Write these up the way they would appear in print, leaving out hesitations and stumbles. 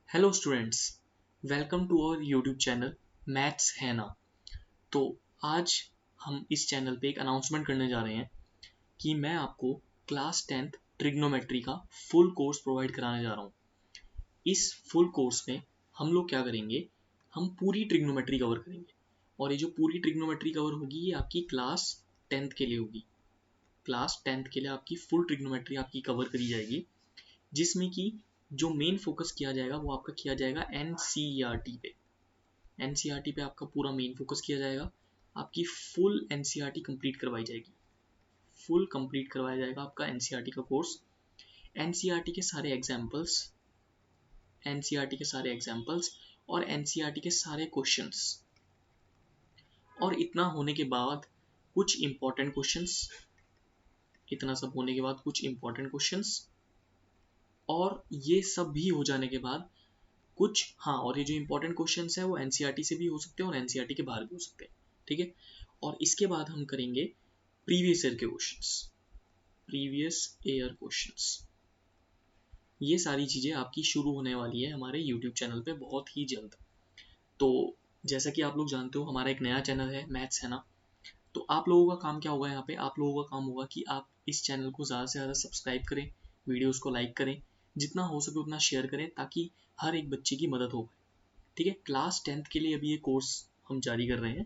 Hello students, welcome to our YouTube channel maths है ना। तो आज हम इस चैनल पे एक अनाउंसमेंट करने जा रहे हैं कि मैं आपको क्लास 10th ट्रिग्नोमेट्री का फुल कोर्स प्रोवाइड कराने जा रहा हूँ। इस फुल कोर्स में हम लोग क्या करेंगे, हम पूरी ट्रिग्नोमेट्री कवर करेंगे। और ये जो पूरी ट्रिग्नोमेट्री कवर होगी ये आपकी क्लास 10th के लिए होगी। क्लास 10th के लिए आपकी फुल ट्रिग्नोमेट्री आपकी कवर करी जाएगी, जिसमें कि जो मेन फोकस किया जाएगा वो आपका किया जाएगा एनसीईआरटी पे। एनसीईआरटी पे आपका पूरा मेन फोकस किया जाएगा। आपकी फुल एनसीईआरटी कंप्लीट करवाई जाएगी, फुल कंप्लीट करवाया जाएगा आपका एनसीईआरटी का कोर्स। एनसीईआरटी के सारे एग्जाम्पल्स, एनसीईआरटी के सारे एग्जाम्पल्स और एनसीईआरटी के सारे क्वेश्चंस। और इतना होने के बाद कुछ इंपॉर्टेंट क्वेश्चंस, इतना सब होने के बाद कुछ इंपॉर्टेंट क्वेश्चंस, और ये सब भी हो जाने के बाद कुछ, हाँ, और ये जो इंपॉर्टेंट क्वेश्चंस है वो एनसीईआरटी से भी हो सकते हैं और एनसीईआरटी के बाहर भी हो सकते हैं, ठीक है। और इसके बाद हम करेंगे प्रीवियस ईयर के क्वेश्चंस, प्रीवियस ईयर क्वेश्चंस। ये सारी चीज़ें आपकी शुरू होने वाली है हमारे यूट्यूब चैनल पे बहुत ही जल्द। तो जैसा कि आप लोग जानते हो हमारा एक नया चैनल है मैथ्स है ना। तो आप लोगों का काम क्या होगा, यहाँ पे आप लोगों का काम होगा कि आप इस चैनल को ज़्यादा से ज़्यादा सब्सक्राइब करें, वीडियोज़ को लाइक करें, जितना हो सके उतना शेयर करें ताकि हर एक बच्चे की मदद हो, ठीक है। क्लास 10th के लिए अभी ये कोर्स हम जारी कर रहे हैं,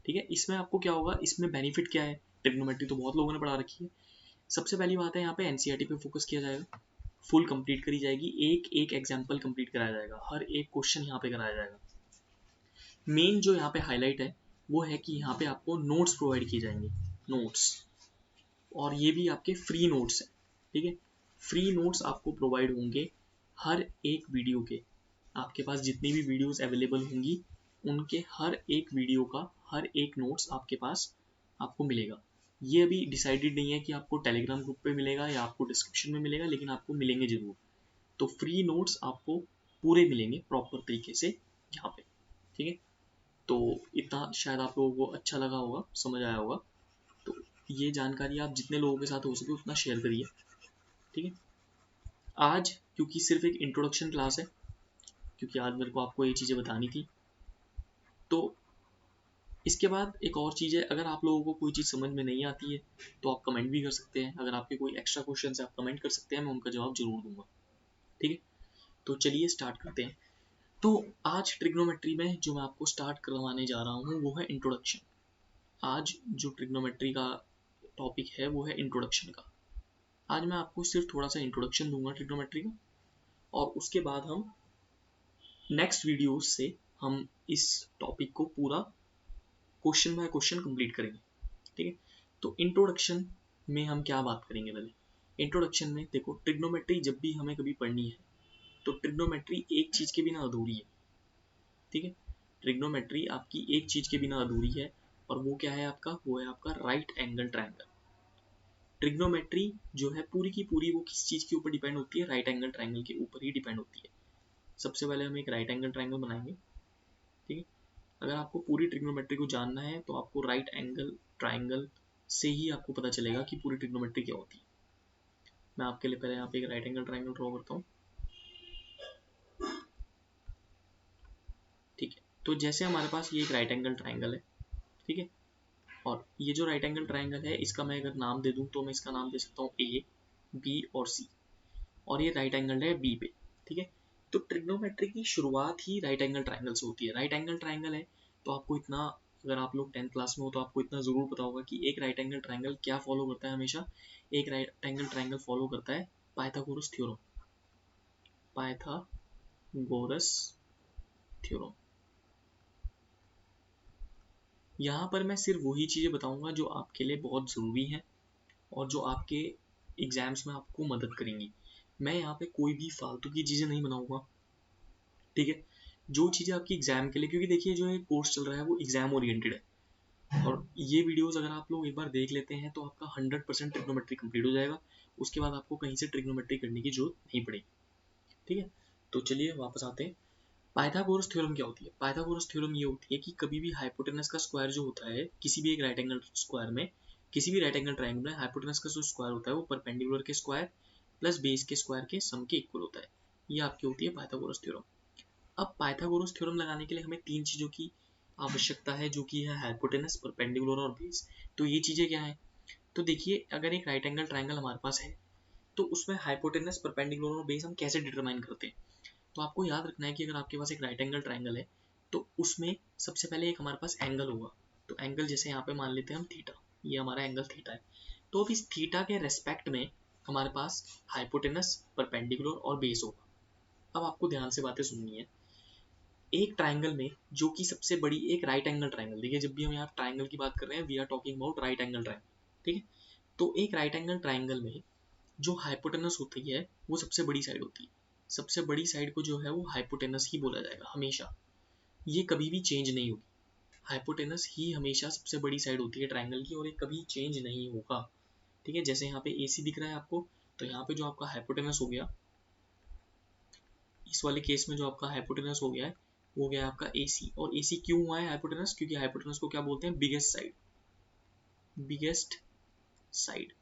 ठीक है। इसमें आपको क्या होगा, इसमें बेनिफिट क्या है, ट्रिग्नोमेट्री तो बहुत लोगों ने पढ़ा रखी है। सबसे पहली बात है यहाँ पे एनसीईआरटी पे फोकस किया जाएगा, फुल कंप्लीट करी जाएगी, एक एक एग्जाम्पल कंप्लीट कराया जाएगा, हर एक क्वेश्चन यहाँ पे कराया जाएगा। मेन जो यहाँ पे हाईलाइट है वो है कि यहाँ पे आपको नोट्स प्रोवाइड किए जाएंगे, नोट्स, और ये भी आपके फ्री नोट्स हैं, ठीक है। फ्री नोट्स आपको प्रोवाइड होंगे हर एक वीडियो के। आपके पास जितनी भी वीडियोस अवेलेबल होंगी उनके हर एक वीडियो का हर एक नोट्स आपके पास आपको मिलेगा। ये अभी डिसाइडेड नहीं है कि आपको टेलीग्राम ग्रुप पे मिलेगा या आपको डिस्क्रिप्शन में मिलेगा, लेकिन आपको मिलेंगे जरूर। तो फ्री नोट्स आपको पूरे मिलेंगे प्रॉपर तरीके से यहाँ पे, ठीक है। तो इतना शायद आप लोगों को अच्छा लगा होगा, समझ आया होगा। तो ये जानकारी आप जितने लोगों के साथ हो सके उतना शेयर करिए, ठीक है। आज क्योंकि सिर्फ एक इंट्रोडक्शन क्लास है, क्योंकि आज मेरे को आपको ये चीज़ें बतानी थी, तो इसके बाद एक और चीज़ है, अगर आप लोगों को कोई चीज़ समझ में नहीं आती है तो आप कमेंट भी कर सकते हैं। अगर आपके कोई एक्स्ट्रा क्वेश्चन है आप कमेंट कर सकते हैं, मैं उनका जवाब जरूर दूंगा, ठीक है। तो चलिए स्टार्ट करते हैं। तो आज ट्रिग्नोमेट्री में जो मैं आपको स्टार्ट करवाने जा रहा हूँ वो है इंट्रोडक्शन। आज जो ट्रिग्नोमेट्री का टॉपिक है वो है इंट्रोडक्शन का। आज मैं आपको सिर्फ थोड़ा सा इंट्रोडक्शन दूंगा ट्रिग्नोमेट्री का, और उसके बाद हम नेक्स्ट वीडियोस से हम इस टॉपिक को पूरा क्वेश्चन बाय क्वेश्चन कंप्लीट करेंगे, ठीक है। तो इंट्रोडक्शन में हम क्या बात करेंगे, पहले इंट्रोडक्शन में देखो, ट्रिग्नोमेट्री जब भी हमें कभी पढ़नी है तो ट्रिग्नोमेट्री एक चीज के बिना अधूरी है, ठीक है। ट्रिग्नोमेट्री आपकी एक चीज के बिना अधूरी है, और वो क्या है आपका, वो है आपका राइट एंगल ट्रायंगल। ट्रिग्नोमेट्री जो है पूरी की पूरी वो किस चीज के ऊपर डिपेंड होती है, राइट एंगल ट्रायंगल के ऊपर ही डिपेंड होती है। सबसे पहले हम एक राइट एंगल ट्रायंगल बनाएंगे, ठीक है। अगर आपको पूरी ट्रिग्नोमेट्री को जानना है तो आपको राइट एंगल ट्रायंगल से ही आपको पता चलेगा कि पूरी ट्रिग्नोमेट्री क्या होती है। मैं आपके लिए पहले यहाँ पे एक राइट एंगल ट्रायंगल ड्रॉ करता हूँ, ठीक है। तो जैसे हमारे पास ये एक राइट एंगल ट्रायंगल है, ठीक है, और ये जो राइट एंगल ट्रायंगल है इसका मैं अगर नाम दे दूँ तो मैं इसका नाम दे सकता हूँ ए, बी और सी, और ये राइट एंगल है बी पे, ठीक है। तो ट्रिग्नोमेट्री की शुरुआत ही राइट एंगल ट्रायंगल से होती है। राइट एंगल ट्रायंगल है तो आपको इतना, अगर आप लोग 10th क्लास में हो तो आपको इतना जरूर पता होगा कि एक राइट एंगल ट्रायंगल क्या फॉलो करता है हमेशा। एक राइट एंगल ट्रायंगल फॉलो करता है पाइथागोरस थ्योरम, पाइथागोरस थ्योरम। यहाँ पर मैं सिर्फ वही चीज़ें बताऊंगा जो आपके लिए बहुत ज़रूरी हैं और जो आपके एग्जाम्स में आपको मदद करेंगी। मैं यहाँ पे कोई भी फालतू की चीज़ें नहीं बनाऊंगा, ठीक है। जो चीज़ें आपकी एग्जाम के लिए, क्योंकि देखिए जो ये कोर्स चल रहा है वो एग्जाम ओरिएंटेड है, और ये वीडियोस अगर आप लोग एक बार देख लेते हैं तो आपका 100% ट्रिग्नोमेट्री कंप्लीट हो जाएगा। उसके बाद आपको कहीं से ट्रिग्नोमेट्री करने की जरूरत नहीं पड़ेगी, ठीक है। तो चलिए वापस आते हैं। पाइथागोरस थ्योरम क्या होती है, पाइथागोरस थ्योरम ये होती है कि कभी भी हाइपोटेनस का स्क्वायर जो होता है किसी भी एक राइट एंगल स्क्वायर में, किसी भी राइट एंगल ट्रायंगल में हाइपोटेनस का जो स्क्वायर होता है वो परपेंडिकुलर के स्क्वायर प्लस बेस के स्क्वायर के सम के इक्वल होता है। ये आपकी होती है पाइथागोरस थ्योरम। अब पाइथागोरस थ्योरम लगाने के लिए हमें तीन चीज़ों की आवश्यकता है, जो कि है हाइपोटेनस, परपेंडिकुलर और बेस। तो ये चीज़ें क्या है? तो देखिए, अगर एक राइट एंगल ट्राइंगल हमारे पास है तो उसमें हाइपोटेनस, परपेंडिकुलर और बेस हम कैसे डिटरमाइन करते हैं? तो आपको याद रखना है कि अगर आपके पास एक राइट एंगल ट्राइंगल है तो उसमें सबसे पहले एक हमारे पास एंगल होगा। तो एंगल जैसे यहाँ पे मान लेते हैं हम थीटा, ये हमारा एंगल थीटा है। तो अब इस थीटा के रेस्पेक्ट में हमारे पास हाइपोटेनस, परपेंडिकुलर और बेस होगा। अब आपको ध्यान से बातें सुननी है। एक ट्राइंगल में जो कि सबसे बड़ी एक राइट एंगल ट्राइंगल, देखिए जब भी हम यहाँ ट्राइंगल की बात कर रहे हैं we are talking about right angle triangle, ठीक है। तो एक राइट एंगल ट्राइंगल में जो हाइपोटेनस होती है वो सबसे बड़ी साइड होती है। सबसे बड़ी साइड को जो है वो हाइपोटेनस ही बोला जाएगा हमेशा, ये कभी भी चेंज नहीं होगी। हाइपोटेनस ही हमेशा सबसे बड़ी साइड होती है ट्राइंगल की, और ये कभी चेंज नहीं होगा, ठीक है। जैसे यहाँ पे AC दिख रहा है आपको, तो यहाँ पे जो आपका हाइपोटेनस हो गया, इस वाले केस में जो आपका हाइपोटेनस हो गया है वो गया आपका AC। और AC क्यों हुआ है हाइपोटेनस? क्योंकि हाइपोटेनस को क्या बोलते हैं? Biggest side. बिगेस्ट साइड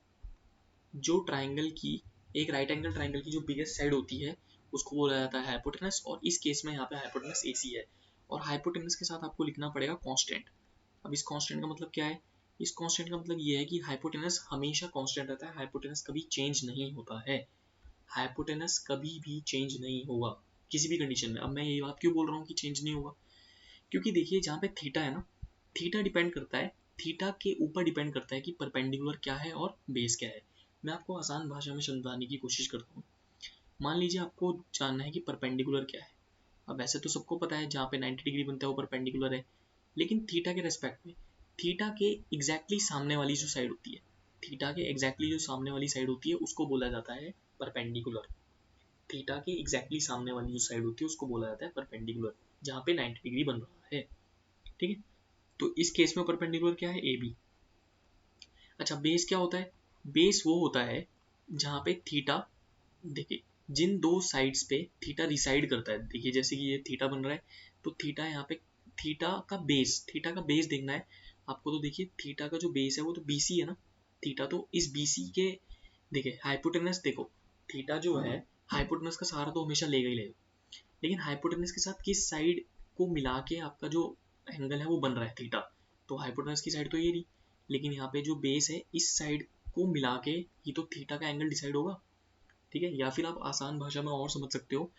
जो ट्राइंगल की, एक राइट एंगल ट्राइंगल की जो बिगेस्ट साइड होती है उसको बोला जाता है हाइपोटेनस। और इस केस में यहाँ पे हाइपोटेनस AC है। और हाइपोटेनस के साथ आपको लिखना पड़ेगा कांस्टेंट। अब इस कांस्टेंट का मतलब क्या है? इस कांस्टेंट का मतलब ये है कि हाइपोटेनस हमेशा कांस्टेंट रहता है, हाइपोटेनस कभी चेंज नहीं होता है। हाइपोटेनस कभी भी चेंज नहीं होगा किसी भी कंडीशन में। अब मैं ये बात क्यों बोल रहा हूँ कि चेंज नहीं होगा? क्योंकि देखिए जहाँ पे थीटा है ना, थीटा डिपेंड करता है, थीटा के ऊपर डिपेंड करता है कि परपेंडिकुलर क्या है और बेस क्या है। मैं आपको आसान भाषा में समझाने की कोशिश करता हूँ। मान लीजिए आपको जानना है कि परपेंडिकुलर क्या है। अब वैसे तो सबको पता है जहाँ पे 90 डिग्री बनता है वो परपेंडिकुलर है, लेकिन थीटा के रेस्पेक्ट में थीटा के एग्जैक्टली सामने वाली जो साइड होती है, थीटा के एग्जैक्टली जो सामने वाली साइड होती है उसको बोला जाता है परपेंडिकुलर। थीटा के एग्जैक्टली सामने वाली जो साइड होती है उसको बोला जाता है परपेंडिकुलर, जहाँ पे 90 डिग्री बन रहा है, ठीक है। तो इस केस में परपेंडिकुलर क्या है? AB। अच्छा, बेस क्या होता है? बेस वो होता है जहाँ पे थीटा, देखिए जिन दो साइड्स पे थीटा रिसाइड करता है, देखिए जैसे कि ये थीटा बन रहा है तो थीटा यहाँ पे, थीटा का बेस देखना है आपको। तो देखिए थीटा का जो बेस है वो तो BC है ना। थीटा तो इस BC के, देखिए हाइपोटेनस, देखो थीटा जो है हाइपोटेनस का सहारा तो हमेशा लेगा ही लेगा, लेकिन हाइपोटेनस के साथ किस साइड को मिला के आपका जो एंगल है वो बन रहा है थीटा, तो हाइपोटेनस की साइड तो ये रही, लेकिन यहाँ पे जो बेस है इस साइड को मिला के ही तो थीटा का एंगल डिसाइड होगा, ठीक है। या फिर आप आसान भाषा में और समझ सकते हो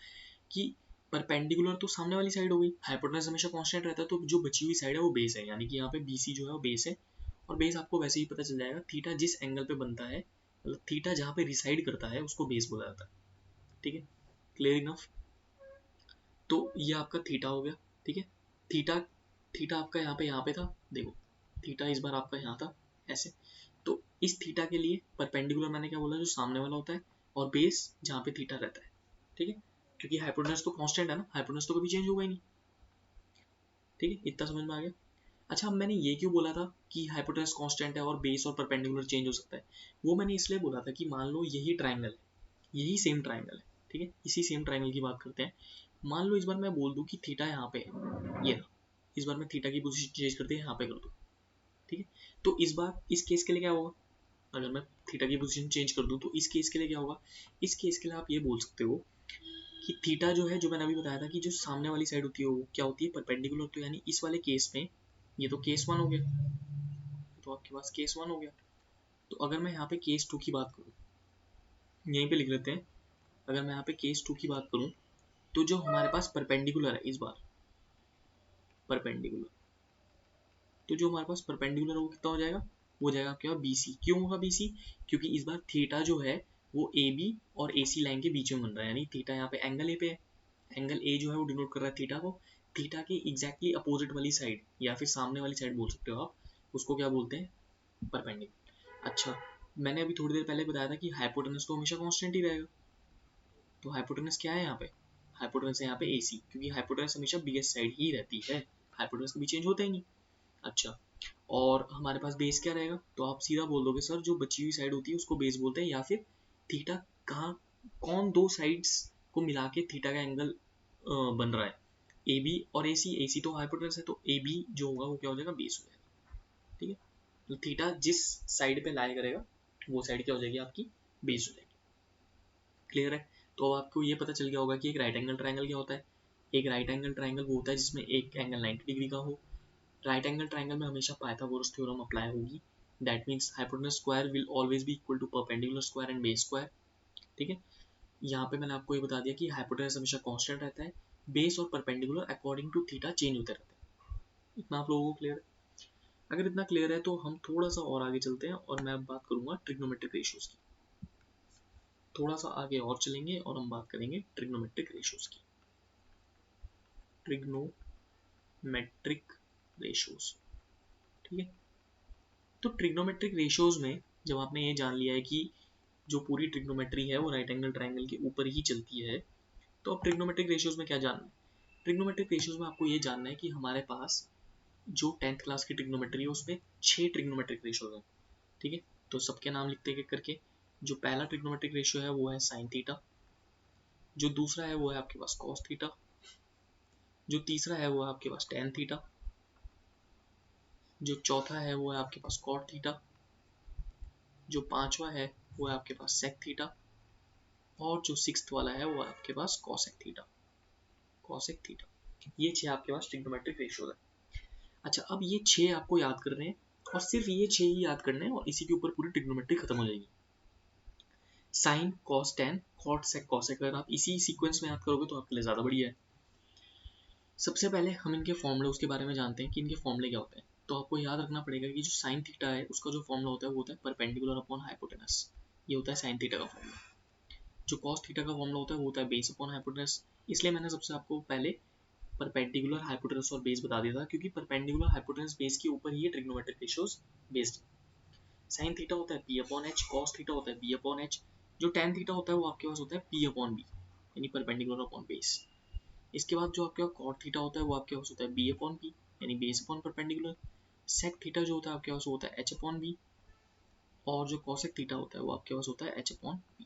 कि परपेंडिकुलर तो सामने वाली साइड हो गई, हाइपोटेनस हमेशा कांस्टेंट रहता है, तो जो बची हुई साइड है वो बेस है, यानी कि यहाँ पे BC जो है वो बेस है। और बेस आपको वैसे ही पता चल जाएगा, थीटा जिस एंगल पे बनता है, मतलब थीटा जहाँ पे रिसाइड करता है उसको बेस बोला जाता है, ठीक है। Clear enough? तो ये आपका थीटा हो गया, ठीक है। थीटा, थीटा आपका यहाँ पे था, देखो थीटा इस बार आपका यहाँ था ऐसे। तो इस थीटा के लिए परपेंडिकुलर मैंने क्या बोला, जो सामने वाला होता है, और बेस जहाँ पे थीटा रहता है, ठीक है। क्योंकि हाइपोटेनस तो कांस्टेंट है ना, हाइपोटेनस तो कभी चेंज होगा ही नहीं, ठीक है। इतना समझ में आ गया? अच्छा, अब मैंने ये क्यों बोला था कि हाइपोटेनस कांस्टेंट है और बेस और परपेंडिकुलर चेंज हो सकता है? वो मैंने इसलिए बोला था कि मान लो यही ट्राइंगल है, यही सेम ट्राइंगल है, ठीक है, इसी सेम ट्राइंगल की बात करते हैं। मान लो इस बार मैं बोल दूं कि थीटा यहाँ पे है, ये इस बार मैं थीटा की पोजीशन चेंज करते हैं यहाँ पे कर दूं, ठीक है। तो इस बार इस केस के लिए क्या होगा? अगर मैं थीटा की पोजीशन चेंज कर दूं तो इस केस के लिए क्या होगा? इस केस के लिए आप ये बोल सकते हो कि थीटा जो है, जो मैंने अभी बताया था कि जो सामने वाली साइड होती है वो क्या होती है? परपेंडिकुलर। तो यानी इस वाले केस में ये तो केस 1 हो गया, तो आपके पास केस 1 हो गया। तो अगर मैं यहाँ पे केस 2 की बात करूँ, यहीं पे लिख लेते हैं, अगर मैं यहाँ पे केस 2 की बात करूँ तो जो हमारे पास परपेंडिकुलर है इस बार, परपेंडिकुलर, तो जो हमारे पास परपेंडिकुलर है वो कितना हो जाएगा? वो जाएगा आपके पास BC। क्यों होगा BC? क्योंकि इस बार थीटा जो है वो AB और AC लाइन के बीच में बन रहा है, यानी थीटा यहाँ पे एंगल A पे है, एंगल A जो है वो डिनोट कर रहा है थीटा को। थीटा के एग्जैक्टली अपोजिट वाली साइड या फिर सामने वाली साइड बोल सकते हो आप, उसको क्या बोलते हैं? परपेंडिकुलर। अच्छा, मैंने अभी थोड़ी देर पहले बताया था कि हाइपोटेनस तो हमेशा कांस्टेंट ही रहेगा, तो हाइपोटेनस क्या है यहाँ पे? हाइपोटेनस है यहाँ पे AC, क्योंकि हाइपोटेनस हमेशा बिगेस्ट साइड ही रहती है, हाइपोटेनस कभी चेंज होता ही नहीं। अच्छा, और हमारे पास बेस क्या रहेगा? तो आप सीधा बोल दोगे सर जो बची हुई साइड होती है उसको बेस बोलते हैं, या फिर थीटा कहाँ, कौन दो साइड्स को मिला के थीटा का एंगल बन रहा है? AB और AC, AC तो हाइपोटेनस है तो AB जो होगा वो क्या हो जाएगा? बेस हो जाएगा, ठीक है। तो थीटा जिस साइड पे लाई करेगा वो साइड क्या हो जाएगी? आपकी बेस हो जाएगी। क्लियर है? तो अब आपको ये पता चल गया होगा कि एक राइट एंगल ट्राइंगल क्या होता है। एक राइट एंगल ट्राइंगल वो होता है जिसमें एक एंगल 90 डिग्री का हो। राइट एंगल ट्राइंगल में हमेशा पाइथागोरस थ्योरम अप्लाई होगी। That means hypotenuse square will always be equal to perpendicular square and base square. ठीक है, यहाँ पे मैंने आपको ये बता दिया कि हाइपोटेनस हमेशा कांस्टेंट रहता है, बेस और perpendicular according to theta change होते रहते हैं। इतना आप लोगों को क्लियर है? अगर इतना क्लियर है तो हम थोड़ा सा और आगे चलते हैं और मैं अब बात करूंगा ट्रिग्नोमेट्रिक रेशियोज की। थोड़ा सा आगे और चलेंगे और हम बात करेंगे ट्रिग्नोमेट्रिक रेशियोज की। ट्रिग्नोमेट्रिक रेशियोज, ठीक है। तो ट्रिग्नोमेट्रिक रेशियोज में जब आपने ये जान लिया है कि जो पूरी ट्रिग्नोमेट्री है वो राइट एंगल ट्राइंगल के ऊपर ही चलती है, तो अब ट्रिग्नोमेट्रिक रेशियोज में क्या जानना है? ट्रिग्नोमेट्रिक रेशियोज में आपको ये जानना है कि हमारे पास जो 10th क्लास की ट्रिग्नोमेट्री है उसमें 6 ट्रिग्नोमेट्रिक रेशियोज हैं। ठीक है, तो सबके नाम लिखते हैं करके। जो पहला ट्रिग्नोमेट्रिक रेशियो है वो है साइन थीटा, जो दूसरा है वो है आपके पास कॉस थीटा, जो तीसरा है वो है आपके पास टेन थीटा, जो चौथा है वो है आपके पास कॉट थीटा, जो पांचवा है वो है आपके पास सेक थीटा, और जो सिक्स्थ वाला है वो है आपके पास कॉसेक थीटा। कॉसेक थीटा, ये 6 आपके पास ट्रिग्नोमेट्रिक रेशियोज है। अच्छा, अब ये 6 आपको याद कर रहे हैं और सिर्फ ये 6 ही याद करने हैं और इसी के ऊपर पूरी ट्रिग्नोमेट्री खत्म हो जाएगी। Sine cos tan cot sec cosec, अगर आप इसी सीक्वेंस में याद करोगे तो आपके लिए ज़्यादा बढ़िया है। सबसे पहले हम इनके फॉर्मूले उसके बारे में जानते हैं कि इनके फॉर्मूले क्या होते हैं। तो आपको याद रखना पड़ेगा कि जो साइन थीटा है उसका जो फॉर्मूला होता है वो होता है परपेंडिकुलर अपॉन हाइपोटेनस। ये होता है साइन थीटा का फॉर्मूला। जो कॉस थीटा का फॉर्मूला होता है वो होता है बेस अपॉन हाइपोटेनस। इसलिए मैंने सबसे आपको पहले परपेंडिकुलर हाइपोटेनस और बेस बता दिया था, क्योंकि परपेंडिकुलर हाइपोटेनस बेस के ऊपर ही trigonometric ratios based. Sine theta होता है P upon H, cos theta होता है बी अपॉन एच, जो टेन थीटा होता है वो आपके पास होता है पी अपॉन बी, यानी परपेंडिकुलर अपॉन बेस। इसके बाद जो आपके पास कॉट थीटा होता है वो आपके पास होता है बी अपॉन पी, यानी base upon perpendicular. Sec theta जो होता है आपके पास होता है एच अपॉन बी, और जो कॉसेक थीटा होता है वो आपके पास होता है एच अपॉन बी।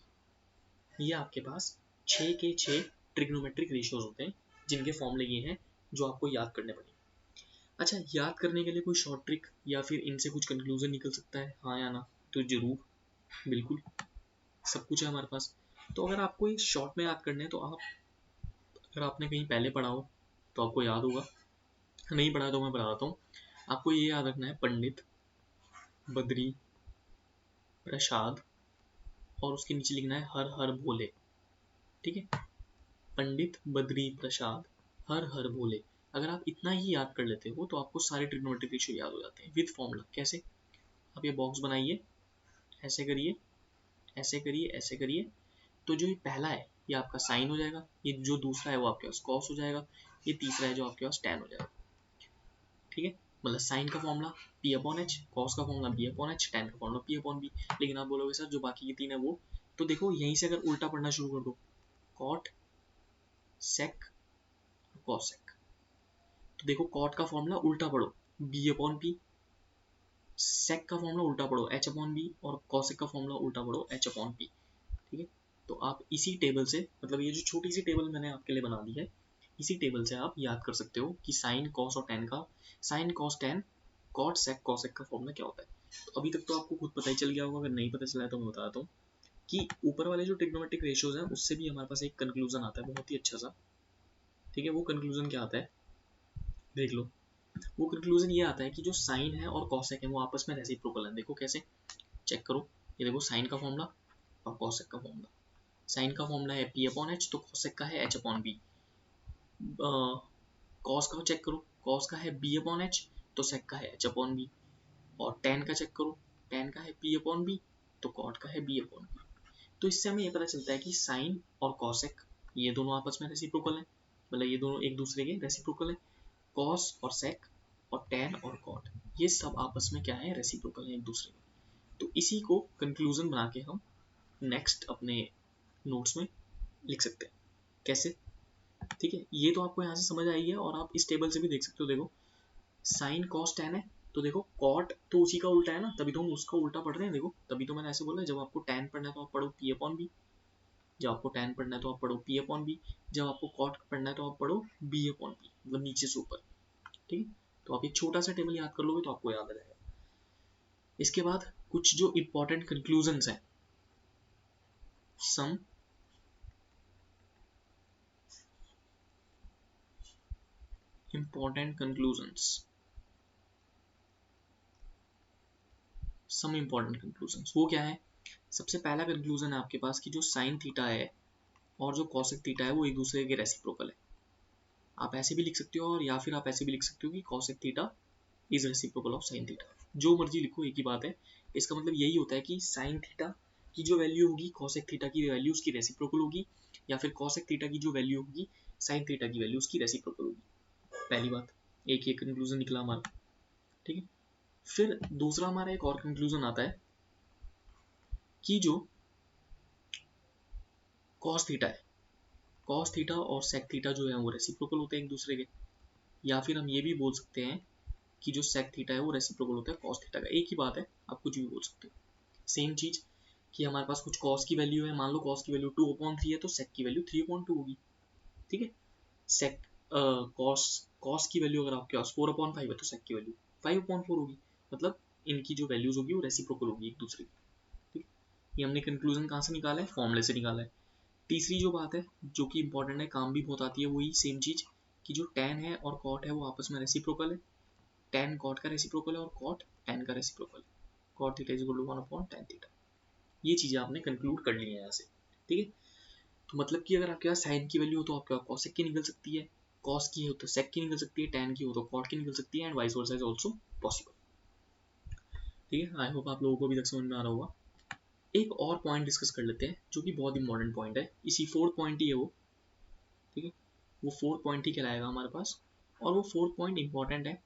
ये आपके पास 6 के 6 ट्रिग्नोमेट्रिक रेशियोज होते हैं जिनके फॉर्मूले ये हैं जो आपको याद करने पड़ेंगे। अच्छा, याद करने के लिए कोई शॉर्ट ट्रिक या फिर इनसे कुछ कंक्लूजन निकल सकता है, हाँ या ना? तो जरूर, बिल्कुल, सब कुछ है हमारे पास। तो अगर आपको ये शॉर्ट में याद करने हैं तो आप, अगर आपने कहीं पहले पढ़ा हो तो आपको याद होगा, नहीं पढ़ा तो मैं बताता हूँ। आपको ये याद रखना है पंडित बद्री प्रसाद, और उसके नीचे लिखना है हर हर भोले। ठीक है, पंडित बद्री प्रसाद हर हर भोले। अगर आप इतना ही याद कर लेते हो तो आपको सारे ट्रिग्नोमेट्रिक रेशियो याद हो जाते हैं विद फॉर्मूला। कैसे? आप ये बॉक्स बनाइए, ऐसे करिए, ऐसे करिए, ऐसे करिए। तो जो ये पहला है ये आपका साइन हो जाएगा, ये जो दूसरा है वो आपके पास कॉस हो जाएगा, ये तीसरा है जो आपके पास टेन हो जाएगा। ठीक है, मतलब साइन का formula P upon H, cos का formula B upon H, tan का फॉर्मूला पी अपॉन बी। लेकिन आप बोलोगे सर जो बाकी के 3 है वो, तो देखो यहीं से अगर उल्टा पढ़ना शुरू कर दो, कॉट सेक कॉसेक, तो देखो कॉट का फॉर्मूला उल्टा पढ़ो बी अपॉन पी, सेक का फॉर्मूला उल्टा पढ़ो एच अपॉन बी, और कॉसेक का फॉर्मूला उल्टा पढ़ो एच अपॉन पी। ठीक है, तो आप इसी टेबल से, मतलब ये जो छोटी सी टेबल मैंने आपके लिए बना दी है, इसी टेबल से आप याद कर सकते हो कि साइन कॉस और टेन का, sine cos tan cot sec cosec का फॉर्मूला क्या होता है। तो अभी तक तो आपको खुद पता ही चल गया होगा, अगर नहीं पता चला है तो मैं बताता हूँ कि ऊपर वाले जो ट्रिग्नोमेट्रिक रेशियोज हैं उससे भी हमारे पास एक कंक्लूजन आता है बहुत ही अच्छा सा। ठीक है, वो कंक्लूजन क्या आता है देख लो। वो कंक्लूजन ये आता है कि जो साइन है और कॉसेक है वो आपस में रेसिप्रोकल है। देखो कैसे, चेक करो। ये देखो साइन का फॉर्मूला और कॉसेक का फॉर्मूला। साइन का फॉर्मूला है पी अपॉन एच, तो कॉसेक का है एच अपॉन बी। कॉस का चेक करो, कॉस का है बी अपॉन एच, तो सेक का है एच अपॉन बी। और टेन का चेक करो, टेन का है पी अपॉन बी, तो कॉट का है बी अपॉन बी। तो इससे हमें ये पता चलता है कि साइन और कॉसेक ये दोनों आपस में रेसिप्रोकल हैं, मतलब ये दोनों एक दूसरे के रेसिप्रोकल हैं। कॉस और सेक और टेन और कॉट ये सब आपस में क्या है, रेसिप्रोकल है एक दूसरे के। तो इसी को कंक्लूजन बना के हम नेक्स्ट अपने नोट्स में लिख सकते हैं। कैसे? ठीक है, ये तो आपको यहाँ से समझ आई है और आप इस टेबल से भी देख सकते हो। देखो साइन कॉस टेन है, तो देखो कॉट तो उसी का उल्टा है ना, तभी तो हम उसका उल्टा पढ़ रहे हैं। देखो तभी तो मैंने ऐसे बोला, जब आपको टेन पढ़ना है तो आप पढ़ो पी अपॉन बी, जब आपको टेन पढ़ना है तो आप पढ़ो पी अपॉन बी, जब आपको कॉट पढ़ना है तो आप पढ़ो बी अपॉन बी, मतलब नीचे से ऊपर। ठीक है, तो आप एक छोटा सा टेबल याद कर लोगे तो आपको याद आ जाएगा। इसके बाद कुछ जो इंपॉर्टेंट कंक्लूजन्स हैं, some important conclusions. Some important conclusion वो क्या है? सबसे पहला कंक्लूजन है आपके पास कि जो साइन थीटा है और जो कॉसेक थीटा है वो एक दूसरे के रेसिप्रोकल है। आप ऐसे भी लिख सकते हो और या फिर आप ऐसे भी लिख सकते हो कि cosec theta is reciprocal of sine theta. जो मर्जी लिखो एक ही बात है। इसका मतलब यही होता है कि साइन थीटा की जो वैल्यू होगी कॉसेक थीटा की वैल्यू उसकी रेसिप्रोकल होगी, या फिर कॉसेक थीटा की जो वैल्यू होगी साइन थीटा की वैल्यू उसकी रेसिप्रोकल होगी। पहली बात, एक ये कंक्लूजन निकला हमारा। ठीक है, फिर दूसरा हमारा एक और कंक्लूजन आता है कि जो कॉस थीटा है, कॉस थीटा और सेक थीटा जो है वो रेसिप्रोकल होते हैं एक दूसरे के। या फिर हम ये भी बोल सकते हैं कि जो सेक थीटा है वो रेसिप्रोकल होता है कॉस थीटा का। एक ही बात है, आप कुछ भी बोल सकते हो। सेम चीज कि हमारे पास कुछ कॉस की वैल्यू है, मान लो कॉस की वैल्यू 2/3 है तो सेक की वैल्यू 3/2 होगी। ठीक है, सेक कॉस कॉस की वैल्यू अगर आपके पास 4/5 है तो सेक की वैल्यू 5/4 होगी। मतलब इनकी जो वैल्यूज होगी वो रेसिप्रोकल होगी एक दूसरे की। ठीक है, ये हमने कंक्लूजन कहाँ से निकाला है? फॉर्मूले से निकाला है। तीसरी जो बात है जो कि इंपॉर्टेंट है, काम भी बहुत आती है, वही सेम चीज कि जो tan है और cot है वो आपस में रेसिप्रोकल है। tan cot का रेसिप्रोकल है और cot tan का रेसिप्रोकल है। cot theta is equal to 1/tan theta. ये चीजें आपने कंक्लूड कर ली है यहाँ से। ठीक है, तो मतलब कि अगर आपके पास साइन की वैल्यू हो तो आपके पास कॉसेक की निकल सकती है, कॉस की हो तो सेक की निकल सकती है, tan की हो तो cot की निकल सकती है, and vice versa is also possible. ठीक है, आई होप आप लोगों को भी तक समझ में आ रहा होगा। एक और पॉइंट डिस्कस कर लेते हैं जो कि बहुत इंपॉर्टेंट पॉइंट है, इसी फोर्थ पॉइंट ही है वो। ठीक है, वो फोर्थ पॉइंट ही कहलाएगा हमारे पास। और वो फोर्थ पॉइंट इंपॉर्टेंट है।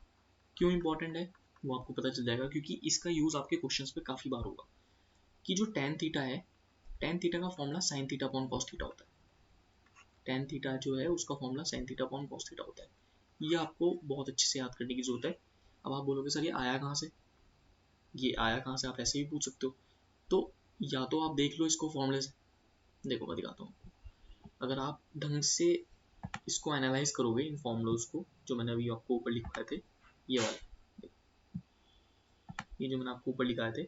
क्यों इंपॉर्टेंट है वो आपको पता चल जाएगा, क्योंकि इसका यूज आपके क्वेश्चंस पे काफी बार होगा। कि जो tan थीटा है, tan थीटा का formula sin theta upon cos theta होता है। tan थीटा जो है उसका formula sin theta upon cos theta होता है। ये आपको बहुत अच्छे से याद करने की जरूरत है। अब आप बोलोगे सर ये आया कहाँ से, ये आया कहाँ से, आप ऐसे भी पूछ सकते हो। तो या तो आप देख लो इसको फॉर्मूले से। देखो मैं दिखाता हूँ। अगर आप ढंग से इसको एनालाइज करोगे इन फॉर्मूलोज को जो मैंने अभी आपको ऊपर लिखवाए थे, ये वाले, ये जो मैंने आपको ऊपर लिखाए थे,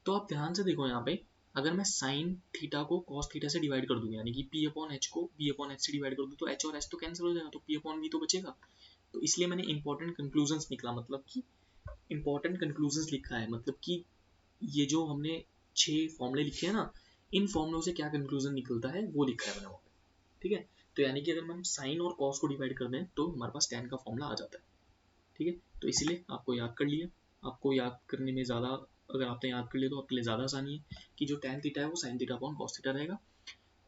तो आप ध्यान से देखो यहाँ पे। अगर मैं साइन थीटा को कॉस थीटा से डिवाइड कर दूं, यानी कि पी अपॉन एच को बी अपॉन एच से डिवाइड कर दूं, तो एच और एच तो कैंसिल हो जाएगा, तो पी अपॉन वी तो बचेगा। तो इसलिए मैंने इंपॉर्टेंट कंक्लूजन्स निकला, मतलब कि इंपॉर्टेंट कंक्लूजन्स लिखा है, मतलब कि ये जो हमने 6 फॉर्मूले लिखे हैं ना, इन फॉर्मूलों से क्या कंक्लूजन निकलता है वो लिखा है मैंने वहाँ पे। ठीक है, तो यानी कि अगर हम साइन और कॉस को डिवाइड कर दें तो हमारे पास tan का फॉर्मूला आ जाता है। ठीक है, तो इसीलिए आपको याद कर लिया। आपको याद करने में ज़्यादा, अगर आपने याद कर लिया तो आपके लिए ज़्यादा आसानी है कि जो tan थीटा है वो sin theta upon cos theta रहेगा।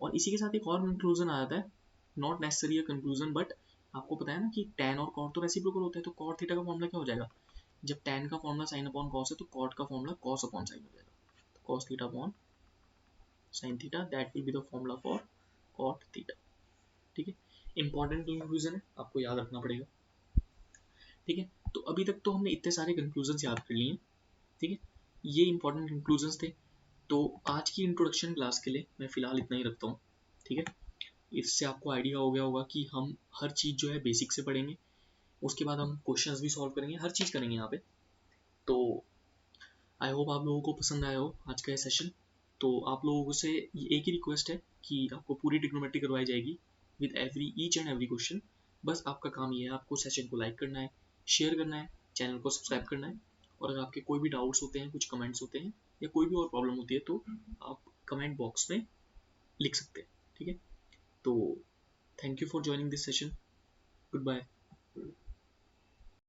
और इसी के साथ एक और कंक्लूजन आ जाता है, not necessary a conclusion, but आपको पता है ना कि tan और cot तो रेसिप्रोकल होते हैं, तो cot थीटा का फॉर्मूला क्या हो जाएगा? जब tan का फॉर्मूला sin अपॉन cos है तो cot का फॉर्मूला cos अपॉन sin हो जाएगा। तो cos theta upon sin theta, that will be the formula for cot theta. ठीक है, इंपॉर्टेंट कंक्लूजन है, आपको याद रखना पड़ेगा। ठीक है, तो अभी तक तो हमने इतने सारे कंक्लूजन याद कर लिए हैं। ठीक है, ये इंपॉर्टेंट कंक्लूजन थे। तो आज की इंट्रोडक्शन क्लास के लिए मैं फिलहाल इतना ही रखता हूँ। ठीक है, इससे आपको आइडिया हो गया होगा कि हम हर चीज़ जो है बेसिक से पढ़ेंगे, उसके बाद हम क्वेश्चंस भी सॉल्व करेंगे, हर चीज़ करेंगे यहाँ पे। तो आई होप आप लोगों को पसंद आया हो आज का ये सेशन। तो आप लोगों से एक ही रिक्वेस्ट है कि आपको पूरी ट्रिग्नोमेट्री करवाई जाएगी with every each and every question. बस आपका काम ये है, आपको सेशन को लाइक करना है, शेयर करना है, चैनल को सब्सक्राइब करना है। और अगर आपके कोई भी डाउट्स होते हैं, कुछ कमेंट्स होते हैं, या कोई भी और प्रॉब्लम होती है तो आप कमेंट बॉक्स में लिख सकते हैं। ठीक है, तो thank you for joining this session. Good bye.